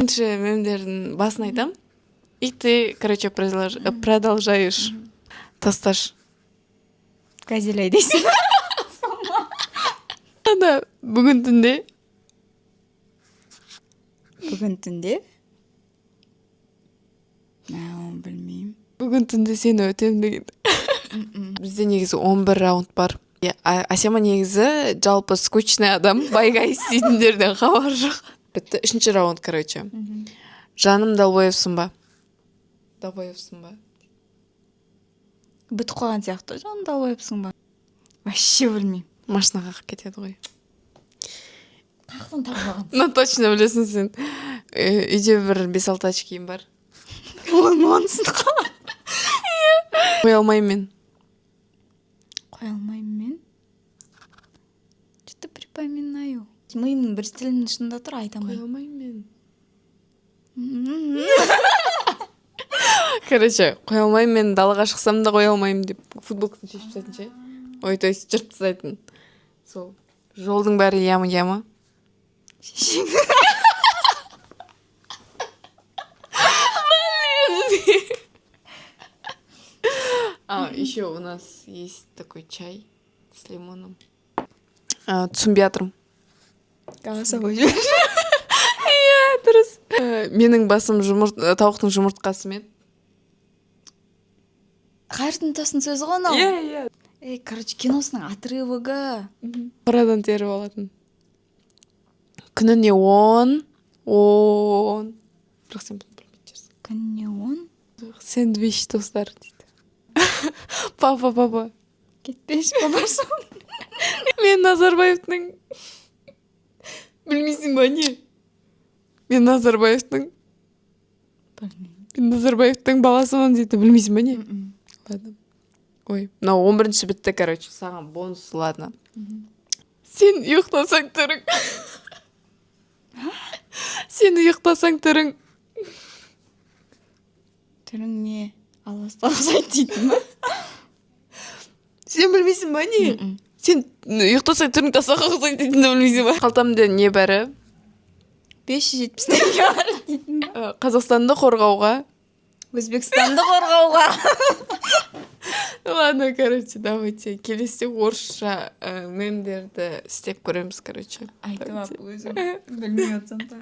Бірінші мемдердің басын айтам. И ты, короче, продолжаешь. Тасташ. Газелей дейсің. Ана, бүгін түнде. Бүгін түнде? Білмеймін. Бүгін түнде сені өтем деген. Бізде негізі 11 раунд бар. Асема негізі жалпы скучный адам, байға істейтіндерден хабар жоқ. Бітті, 3-ші раунд, короче. Жаным Далбаевсың ба? Далбаевсың ба? Бітіп қойған сияқты, жаным Далбаевсың ба? Вообще білмеймін. Машина қақып кетеді ғой. Тақтың тағылған. Ну, точно білесің сен. Үйде бір 5-6 очкиім бар. Онсың қа. Қоя алмаймын мен. Қоя алмаймын мен? Что-то припоминаю. Миымның бір тілінің шында тұр, айтамын. Қоя алмаймын мен. Короче, қоя алмаймын мен, далаға шықсам да қоя алмаймын деп футболкасын шешіп тастайтын ше. Ой, то есть жыртып тастайтын. Сол. Жолдың бәрі ямы-ямы. Еще у нас есть такой чай с лимоном. Түсінбей жатырмын. Қаласа қойып жібер. Иә, дұрыс. Менің басым тауықтың жұмыртқасымен. Қайырдың тасын сөзі ғой анау. Иә. Короче, киносының отрывығы. Қорадан теріп алатын. Күніне 10. Бірақ сен бұны білмейтін жүрсің. Күніне 10? Сэндвич достар дейді. Папа. Кетпеш, папасы. Мен Назарбаевтың... Білмейсің ба, не? Мен Назарбаевтың баласымын дейді. Білмейсің ба, не? Ладно. Ой, мынау 11-ші бітті, короче, саған бонус, ладно. Сен ұйықтасаң түрің. Түрің не? Алластан ұқсайды дейтін ба? Сен білмейсің ба, не? Сен ұйықтасаң түрің тасаға ұқсайды дейтін білмейсің ба? Қалтамда не бәрі? 570 теңге бар дейтін ба? Қазақстанды қорғауға. Өзбекстанды қорғауға. Ладно, короче, давайте. Келесі орысша мемдерді істеп көреміз, короче. Айтып ап, өзім білмей отсам да.